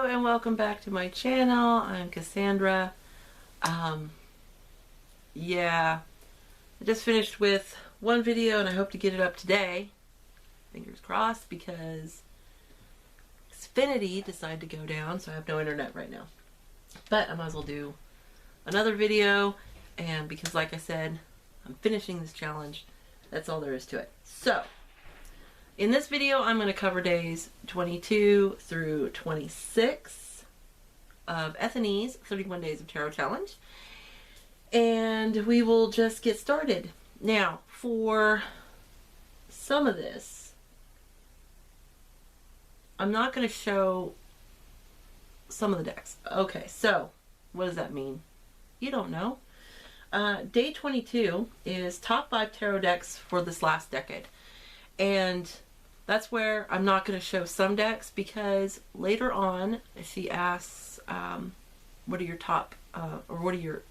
Hello and welcome back to my channel. I'm Cassandra. Yeah, I just finished with one video and I hope to get it up today. Fingers crossed, because Xfinity decided to go down, so I have no internet right now. But I might as well do another video, and because like I said, I'm finishing this challenge. That's all there is to it. So, in this video, I'm going to cover days 22 through 26 of Ethanie's 31 Days of Tarot Challenge. And we will just get started. Now, for some of this, I'm not going to show some of the decks. Okay, so what does that mean? You don't know. Day 22 is top 5 tarot decks for this last decade. And that's where I'm not going to show some decks, because later on she asks, what are your top, or what are your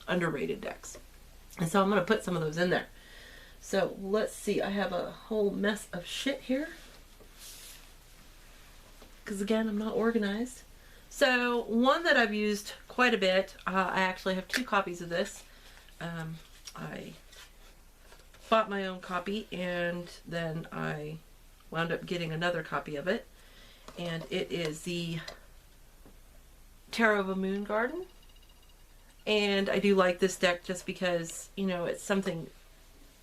underrated decks? And so I'm going to put some of those in there. So let's see, I have a whole mess of shit here, because again, I'm not organized. So one that I've used quite a bit, I actually have 2 copies of this. I bought my own copy and then I wound up getting another copy of it, and it is the Tarot of a Moon Garden. And I do like this deck just because, you know, it's something,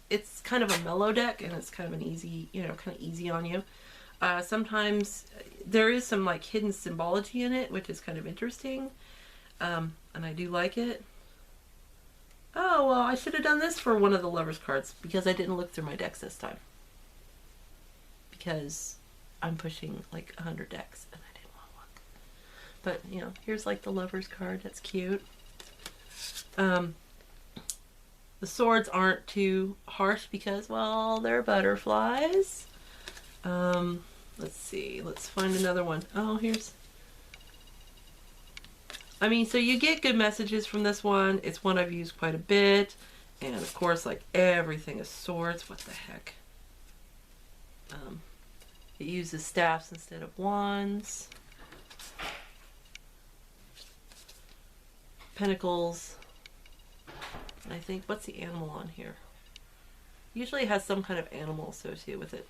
it's kind of a mellow deck, and it's kind of an easy, you know, kind of easy on you. Sometimes there is some like hidden symbology in it, which is kind of interesting, and I do like it. Oh, well, I should have done this for one of the Lovers cards, because I didn't look through my decks this time. Because I'm pushing like 100 decks and I didn't want to look. But, you know, here's like the Lovers card. That's cute. The swords aren't too harsh because, well, they're butterflies. Let's see. Let's find another one. Oh, here's... I mean, so you get good messages from this one. It's one I've used quite a bit. And, of course, like everything is swords. What the heck? It uses staffs instead of wands. Pentacles. And I think, what's the animal on here? Usually it has some kind of animal associated with it.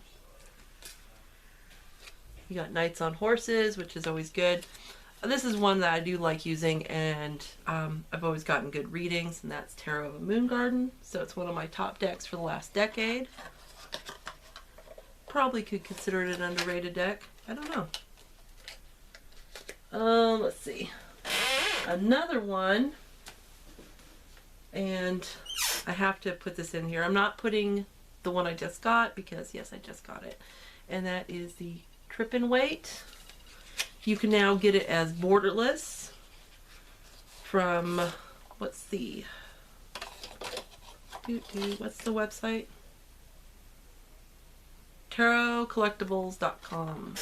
You got knights on horses, which is always good. This is one that I do like using, and I've always gotten good readings, and that's Tarot of a Moon Garden. So it's one of my top decks for the last decade. Probably could consider it an underrated deck. I don't know. Let's see. Another one, and I have to put this in here. I'm not putting the one I just got, because yes, I just got it. And that is the Trippin Waite. You can now get it as borderless from, what's the website? tarotcollectibles.com.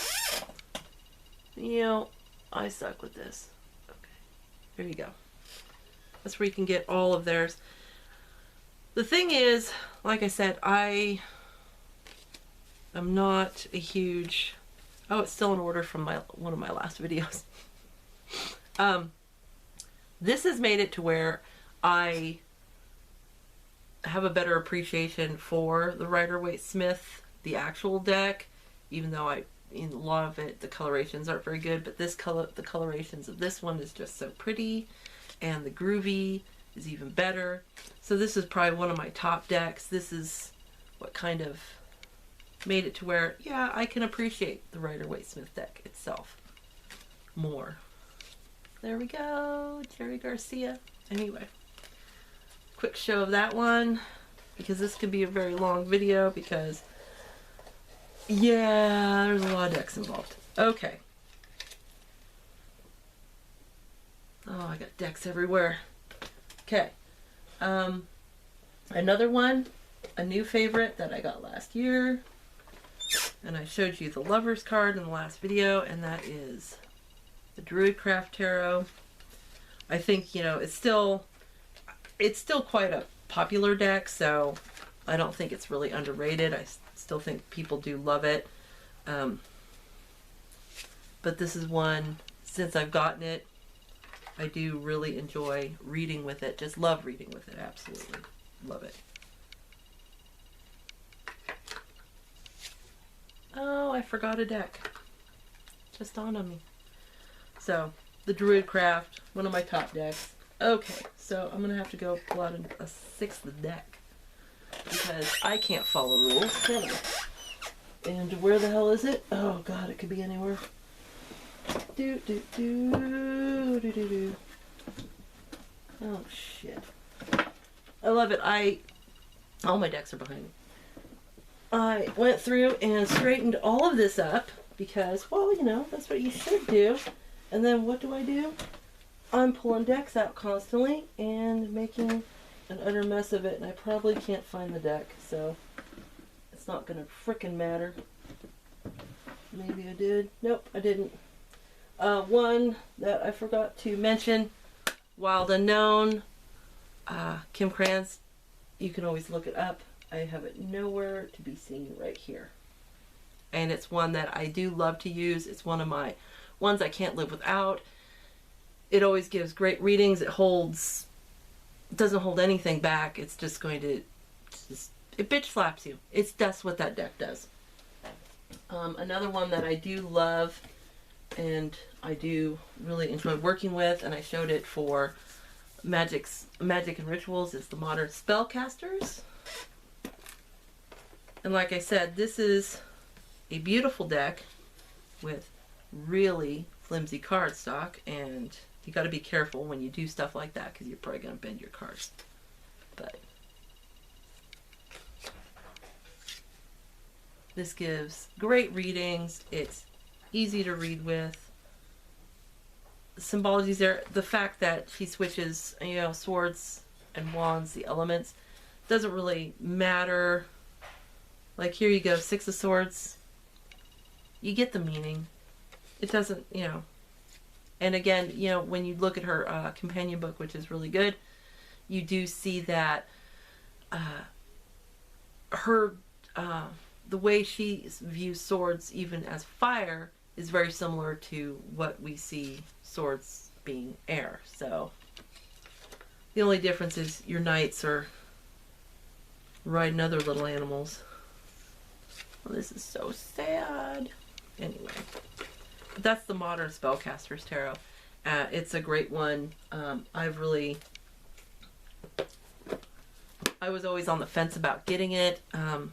You know, I suck with this. Okay, there you go. That's where you can get all of theirs. The thing is, like I said, I am not a huge... Oh, it's still in order from one of my last videos. This has made it to where I have a better appreciation for the Rider-Waite-Smith, the actual deck, even though in a lot of it, the colorations aren't very good, but the colorations of this one is just so pretty, and the groovy is even better. So this is probably one of my top decks. This is what kind of made it to where, yeah, I can appreciate the Rider-Waite-Smith deck itself more. There we go, Jerry Garcia. Anyway, quick show of that one, because this could be a very long video, because yeah, there's a lot of decks involved. Okay. Oh, I got decks everywhere. Okay. Another one, a new favorite that I got last year. And I showed you the Lovers card in the last video, and that is the Druidcraft Tarot. I think, you know, it's still quite a popular deck, so I don't think it's really underrated. I still think people do love it. But this is one since I've gotten it, I do really enjoy reading with it. Just love reading with it. Absolutely. Love it. Oh, I forgot a deck. Just dawned on me. So, the Druidcraft, one of my top decks. Okay, so I'm going to have to go pull out a sixth deck. Because I can't follow rules, can I? And where the hell is it? Oh god, it could be anywhere. Do. Oh shit. I love it. All my decks are behind me. I went through and straightened all of this up because, well, you know, that's what you should do. And then what do? I'm pulling decks out constantly and making an utter mess of it, and I probably can't find the deck, so it's not gonna frickin' matter. Maybe I did. Nope, I didn't. One that I forgot to mention, Wild Unknown, Kim Kranz. You can always look it up. I have it nowhere to be seen right here. And it's one that I do love to use. It's one of my ones I can't live without. It always gives great readings. It doesn't hold anything back. It's just going to, it bitch slaps you. That's what that deck does. Another one that I do love and I do really enjoy working with, and I showed it for Magic and Rituals, is the Modern Spellcasters. And like I said, this is a beautiful deck with really flimsy cardstock, and you got to be careful when you do stuff like that because you're probably going to bend your cards. But this gives great readings. It's easy to read with. The symbology's there. The fact that she switches, you know, swords and wands, the elements, doesn't really matter. Like here you go, Six of Swords. You get the meaning. It doesn't, you know. And again, you know, when you look at her companion book, which is really good, you do see that the way she views swords, even as fire, is very similar to what we see swords being air. So the only difference is your knights are riding other little animals. Well, this is so sad. Anyway, that's the Modern Spellcasters Tarot. It's a great one. I was always on the fence about getting it, and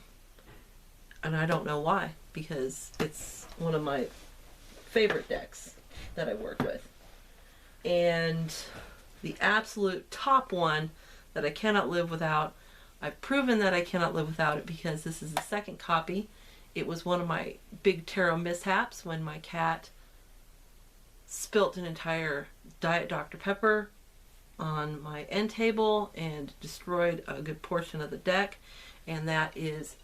I don't know why, because it's one of my favorite decks that I work with. And the absolute top one that I cannot live without, I've proven that I cannot live without it because this is the second copy. It was one of my big tarot mishaps when my cat spilt an entire Diet Dr. Pepper on my end table and destroyed a good portion of the deck, and that is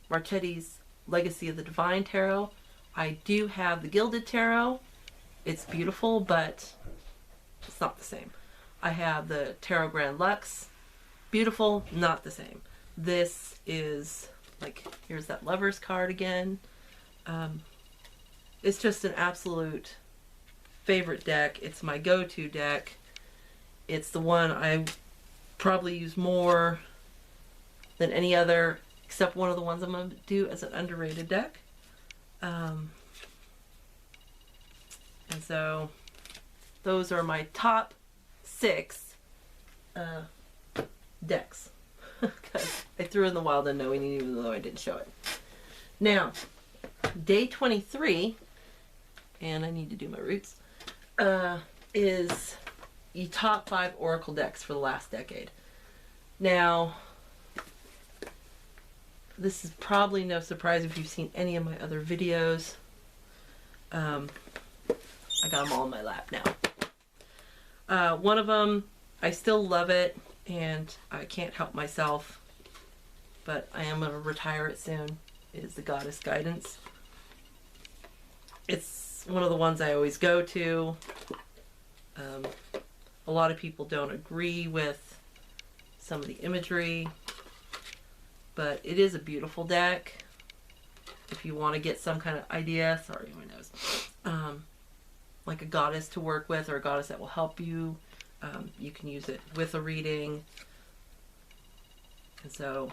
Marchetti's Legacy of the Divine Tarot. I do have the Gilded Tarot. It's beautiful, but it's not the same. I have the Tarot Grand Luxe. Beautiful, not the same. This is, like, here's that Lover's card again. It's just an absolute favorite deck. It's my go-to deck. It's the one I probably use more than any other, except one of the ones I'm going to do as an underrated deck. And so those are my top 6 decks. Because I threw in the Wild Unknown even though I didn't show it. Now, day 23, and I need to do my roots, is the top 5 Oracle decks for the last decade. Now, this is probably no surprise if you've seen any of my other videos. I got them all in my lap now. One of them, I still love it, and I can't help myself, but I am going to retire it soon, is the Goddess Guidance. It's one of the ones I always go to. A lot of people don't agree with some of the imagery, but it is a beautiful deck if you want to get some kind of idea. Sorry, my nose. like a goddess to work with, or a goddess that will help you. You can use it with a reading. And so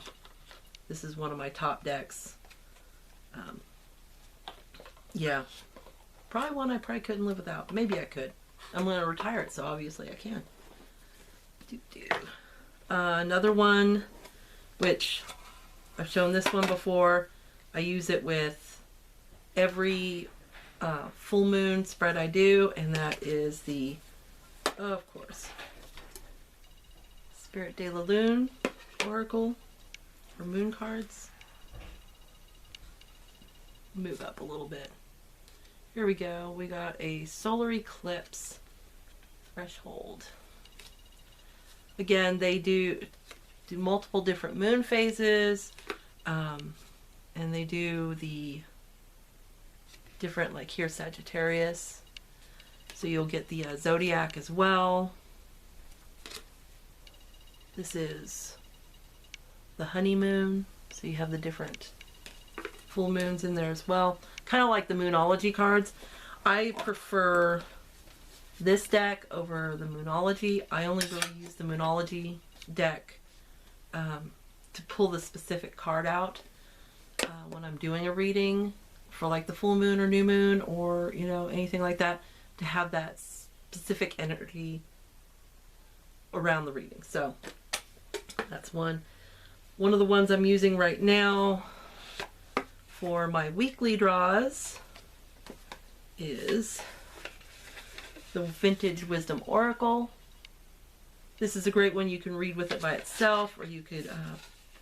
this is one of my top decks. Yeah, probably one I probably couldn't live without. Maybe I could. I'm going to retire it, so obviously I can. Another one, which I've shown this one before. I use it with every full moon spread I do, and that is the, of course, Spirit de la Lune Oracle for moon cards. Move up a little bit. Here we go. We got a solar eclipse threshold. Again, they do multiple different moon phases, and they do the different, like here, Sagittarius. So you'll get the zodiac as well. This is the honeymoon, so you have the different full moons in there as well. Kind of like the Moonology cards. I prefer this deck over the Moonology. I only really use the Moonology deck to pull the specific card out when I'm doing a reading for like the full moon or new moon, or you know, anything like that, to have that specific energy around the reading. So that's one. One of the ones I'm using right now for my weekly draws is the Vintage Wisdom Oracle. This is a great one. You can read with it by itself, or you could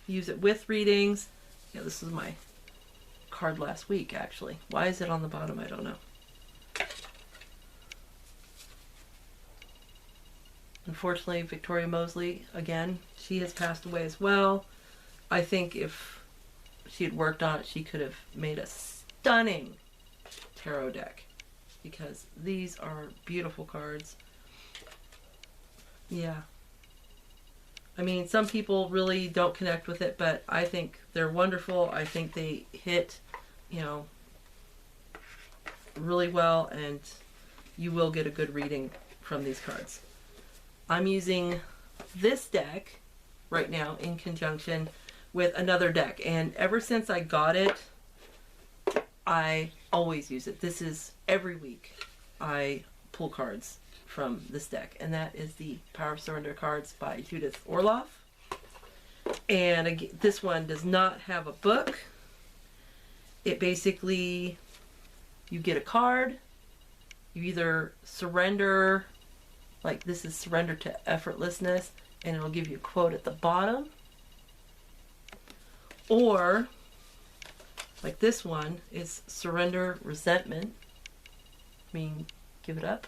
use it with readings. Yeah, this is my card last week, actually. Why is it on the bottom? I don't know. Unfortunately, Victoria Mosley, again, she has passed away as well. I think if she had worked on it, she could have made a stunning tarot deck, because these are beautiful cards. Yeah. I mean, some people really don't connect with it, but I think they're wonderful. I think they hit, you know, really well, and you will get a good reading from these cards. I'm using this deck right now in conjunction with another deck, and ever since I got it, I always use it. This is every week I pull cards from this deck, and that is the Power of Surrender cards by Judith Orloff. And again, this one does not have a book. It basically, you get a card, you either surrender, like this is surrender to effortlessness, and it'll give you a quote at the bottom. Or, like this one, is surrender resentment. I mean, give it up,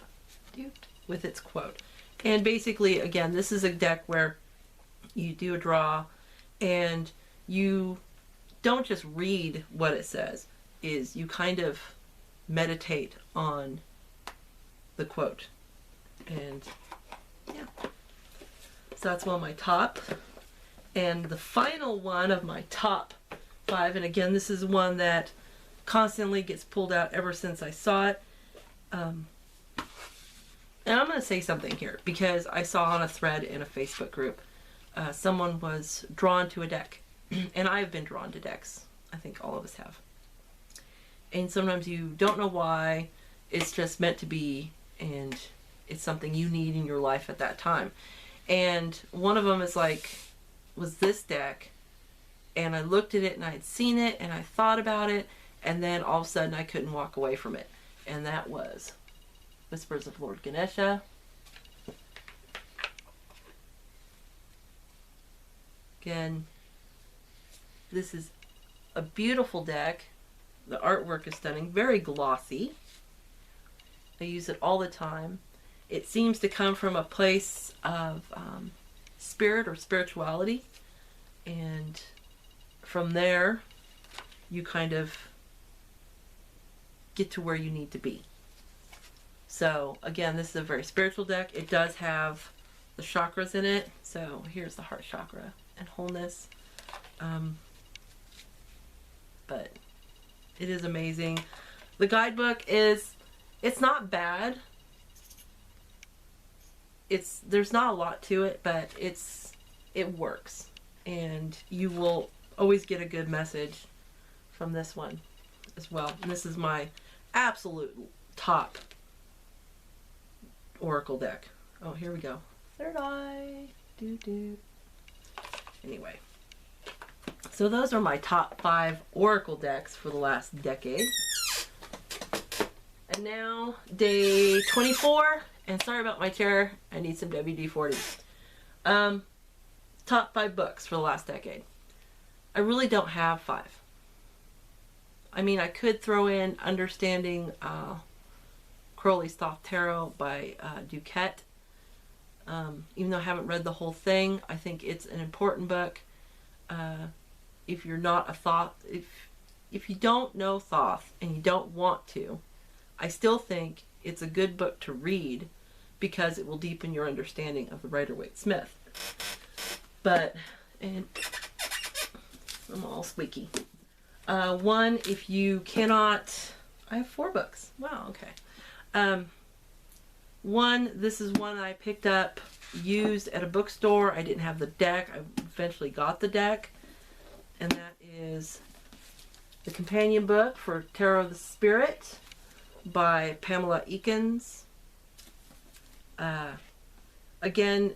dude, with its quote. And basically, again, this is a deck where you do a draw, and you don't just read what it says, is you kind of meditate on the quote. And yeah, so that's one of my top. And the final one of my top 5, and again, this is one that constantly gets pulled out ever since I saw it. And I'm going to say something here, because I saw on a thread in a Facebook group, someone was drawn to a deck. And I've been drawn to decks. I think all of us have. And sometimes you don't know why. It's just meant to be, and it's something you need in your life at that time. And one of them is like, was this deck, and I looked at it and I had seen it and I thought about it, and then all of a sudden I couldn't walk away from it, and that was Whispers of Lord Ganesha. Again, this is a beautiful deck. The artwork is stunning, very glossy. I use it all the time. It seems to come from a place of spirit or spirituality, and from there you kind of get to where you need to be. So again, this is a very spiritual deck. It does have the chakras in it. So here's the heart chakra and wholeness. But it is amazing. The guidebook is It's not bad. There's not a lot to it, but it works. And you will always get a good message from this one as well. And this is my absolute top oracle deck. Oh, here we go. Third eye. Anyway. So those are my top 5 oracle decks for the last decade. And now, day 24. And sorry about my chair. I need some WD-40. Top 5 books for the last decade. I really don't have 5. I mean, I could throw in Understanding Crowley's Thoth Tarot by Duquette. Even though I haven't read the whole thing, I think it's an important book. If you're not a Thoth, if you don't know Thoth and you don't want to, I still think it's a good book to read because it will deepen your understanding of the writer Waite Smith. But, and I'm all squeaky. One, if you cannot, I have 4 books. Wow, okay. One, this is one I picked up, used at a bookstore. I didn't have the deck. I eventually got the deck. And that is the companion book for Tarot of the Spirit by Pamela Eakins. Again,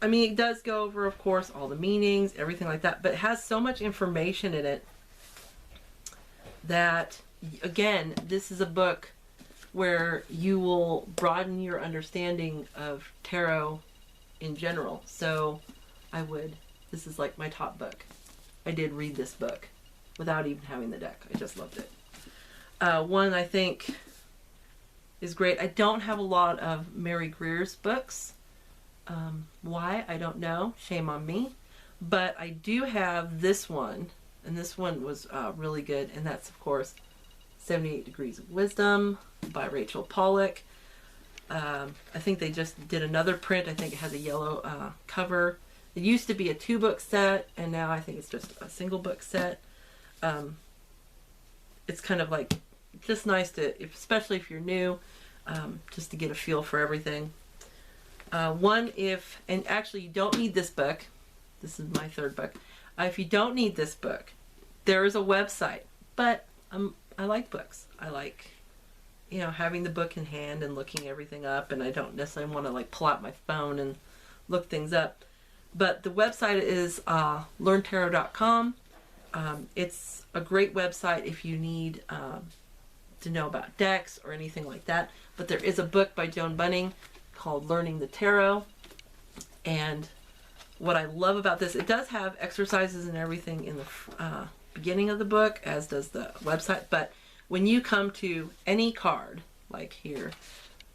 I mean, it does go over, of course, all the meanings, everything like that, but it has so much information in it that, again, this is a book where you will broaden your understanding of tarot in general. So this is like my top book. I did read this book without even having the deck. I just loved it. One I think is great. I don't have a lot of Mary Greer's books. Why? I don't know. Shame on me. But I do have this one, and this one was really good, and that's, of course, 78 Degrees of Wisdom by Rachel Pollack. I think they just did another print. I think it has a yellow cover. It used to be a 2-book set, and now I think it's just a single book set. It's kind of like just nice to, especially if you're new, just to get a feel for everything. And actually you don't need this book. This is my 3rd book. If you don't need this book, there is a website. But I like books. I like, having the book in hand and looking everything up, and I don't necessarily want to like pull out my phone and look things up. But the website is learntarot.com. It's a great website if you need to know about decks or anything like that. But there is a book by Joan Bunning called Learning the Tarot. And what I love about this, it does have exercises and everything in the beginning of the book, as does the website. But when you come to any card, like here,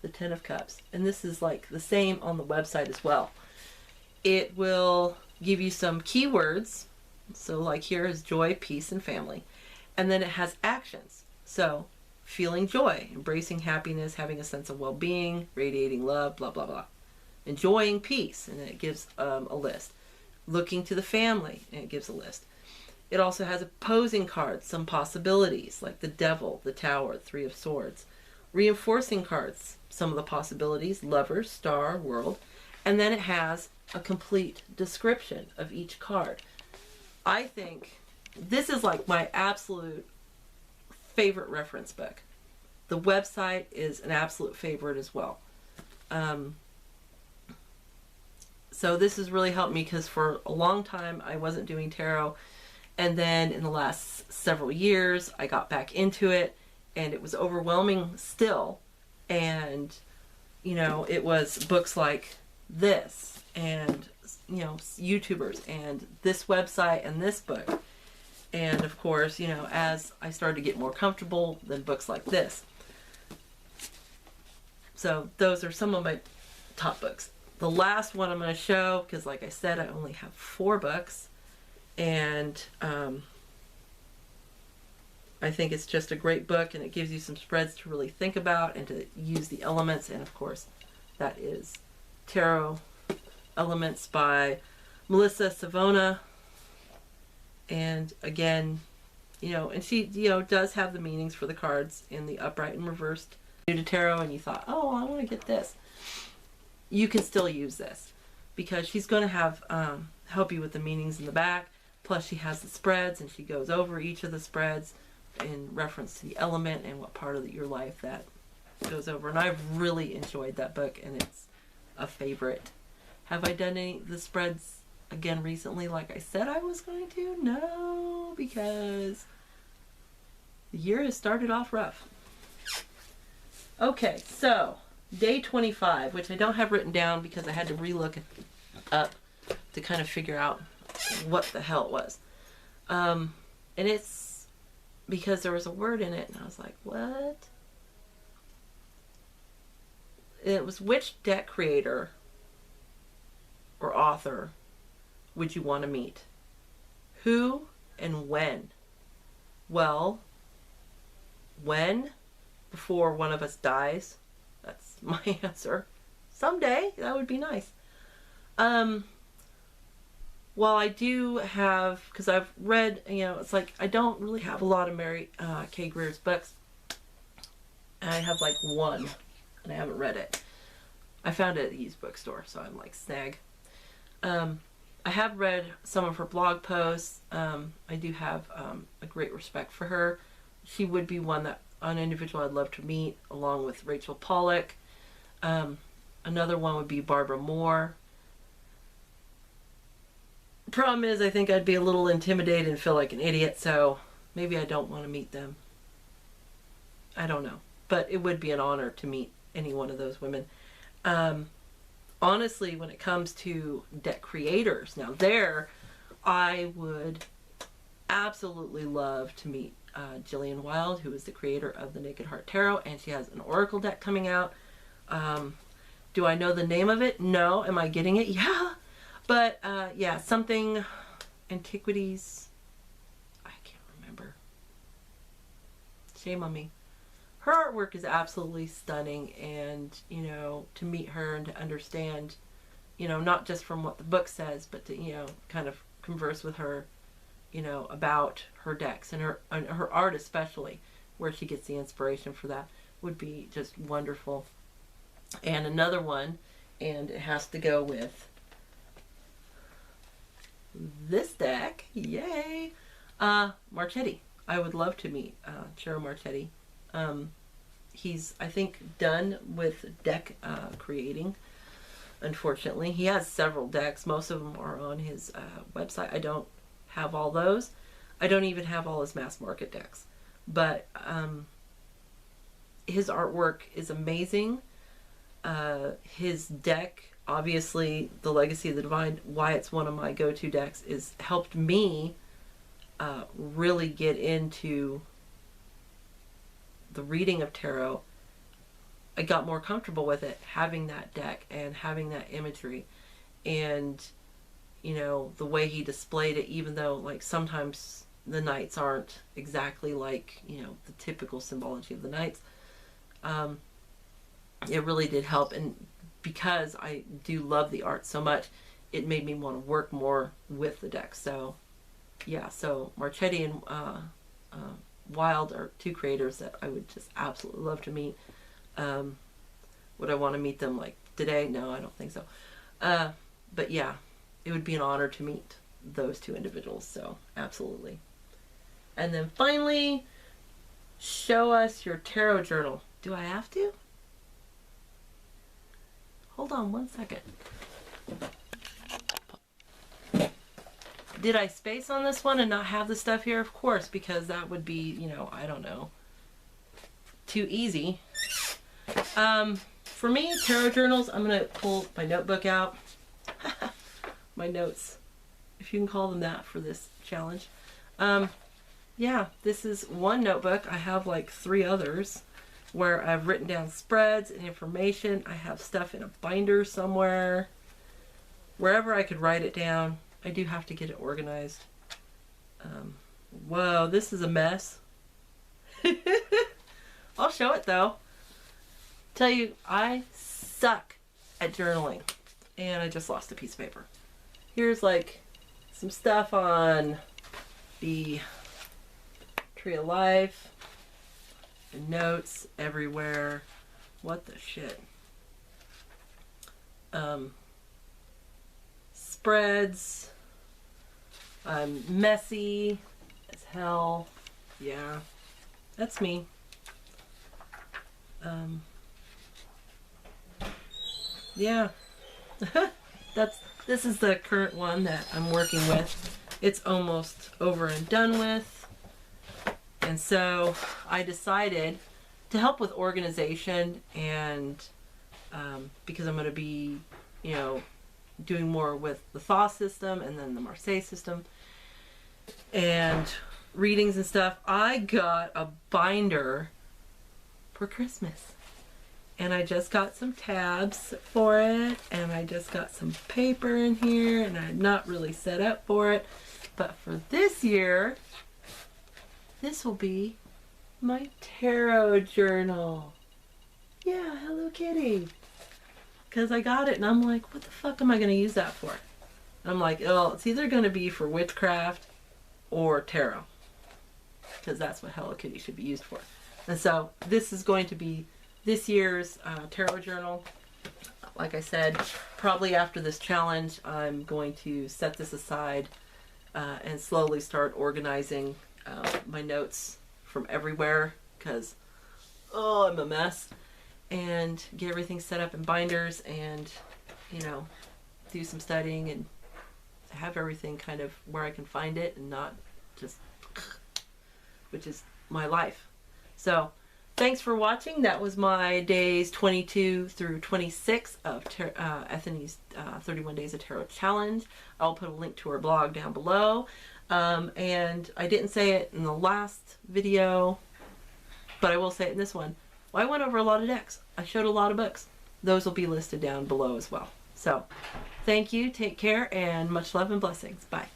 the 10 of Cups, and this is like the same on the website as well, it will give you some keywords. So like here is joy, peace, and family. And then it has actions. So feeling joy, embracing happiness, having a sense of well-being, radiating love, blah, blah, blah. Enjoying peace, and it gives a list. Looking to the family, and it gives a list. It also has opposing cards, some possibilities, like the Devil, the Tower, 3 of Swords. Reinforcing cards, some of the possibilities, Lovers, Star, World. And then it has a complete description of each card. I think this is like my absolute favorite reference book. The website is an absolute favorite as well. So this has really helped me because for a long time I wasn't doing tarot, and then in the last several years I got back into it, and it was overwhelming still. And it was books like this, and YouTubers, and this website, and this book. And of course, as I started to get more comfortable, then books like this. So those are some of my top books. The last one I'm going to show, because like I said, I only have 4 books, and I think it's just a great book, and it gives you some spreads to really think about and to use the elements. And of course, that is Tarot Elements by Melissa Savona. And again, and she, does have the meanings for the cards in the upright and reversed new to tarot and you thought, oh, I want to get this, you can still use this because she's going to have help you with the meanings in the back. Plus she has the spreads and she goes over each of the spreads in reference to the element and what part of your life that goes over. And I've really enjoyed that book and it's a favorite. Have I done any of the spreads again recently like I said I was going to? No, because the year has started off rough. Okay, so day 25, which I don't have written down because I had to relook it up to kind of figure out what the hell it was. And it's because there was a word in it and I was like, what? It was which deck creator or author would you want to meet? Who and when? Well, when? Before one of us dies. That's my answer. Someday, that would be nice. Well, I do have, because I've read, you know, it's like I don't really have a lot of Mary K. Greer's books. I have like one, and I haven't read it. I found it at the used bookstore, so I'm like, snag. I have read some of her blog posts. I do have a great respect for her. She would be an individual I'd love to meet, along with Rachel Pollack. Another one would be Barbara Moore. Problem is, I think I'd be a little intimidated and feel like an idiot, so maybe I don't want to meet them. I don't know. But it would be an honor to meet any one of those women. Honestly, when it comes to deck creators, now there, I would absolutely love to meet Jillian Wild, who is the creator of the Naked Heart Tarot, and she has an Oracle deck coming out. Do I know the name of it? No. Am I getting it? Yeah. But, yeah, something, Antiquities, I can't remember. Shame on me. Her artwork is absolutely stunning, and, you know, to meet her and to understand, you know, not just from what the book says, but to, you know, kind of converse with her, you know, about her decks and her art especially, where she gets the inspiration for that, would be just wonderful. And another one, and it has to go with this deck, yay, Marchetti. I would love to meet Ciro Marchetti. He's, I think, done with deck creating. Unfortunately, he has several decks. Most of them are on his website. I don't have all those. I don't even have all his mass market decks. But his artwork is amazing. His deck, obviously, the Legacy of the Divine, why it's one of my go-to decks, is helped me really get into the reading of tarot. I got more comfortable with it, having that deck and having that imagery, and you know, the way he displayed it, even though like sometimes the knights aren't exactly like, you know, the typical symbology of the knights, it really did help. And because I do love the art so much, it made me want to work more with the deck. So yeah, so Marchetti and Wild are two creators that I would just absolutely love to meet. Would I want to meet them like today? No, I don't think so. But yeah, it would be an honor to meet those two individuals. So absolutely. And then finally, show us your tarot journal. Do I have to? Hold on one second. Did I space on this one and not have the stuff here? Of course, because that would be, you know, I don't know, too easy. For me, tarot journals, I'm going to pull my notebook out. My notes, if you can call them that for this challenge. Yeah, this is one notebook. I have like 3 others where I've written down spreads and information. I have stuff in a binder somewhere. Wherever I could write it down. I do have to get it organized. Whoa, this is a mess. I'll show it though. Tell you, I suck at journaling. And I just lost a piece of paper. Here's like some stuff on the Tree of Life. notes everywhere. What the shit? Spreads. I'm messy as hell. Yeah, that's me. Yeah. This is the current one that I'm working with. It's almost over and done with. And so I decided to help with organization, and because I'm going to be, you know, doing more with the Thaw system and then the Marseille system and readings and stuff, I got a binder for Christmas. And I just got some tabs for it, and I just got some paper in here, and I'm not really set up for it. But for this year, this will be my tarot journal. Yeah, Hello Kitty. Because I got it, and I'm like, what the fuck am I going to use that for? And I'm like, oh, it's either going to be for witchcraft or tarot. Because that's what Hello Kitty should be used for. And so this is going to be this year's tarot journal. Like I said, probably after this challenge, I'm going to set this aside and slowly start organizing my notes from everywhere, because, oh, I'm a mess. And get everything set up in binders and, you know, do some studying and have everything kind of where I can find it and not just, which is my life. So, thanks for watching. That was my days 22 through 26 of Ethany's 31 Days of Tarot Challenge. I'll put a link to her blog down below. And I didn't say it in the last video, but I will say it in this one. Well, I went over a lot of decks. I showed a lot of books. Those will be listed down below as well. So, thank you, take care, and much love and blessings. Bye.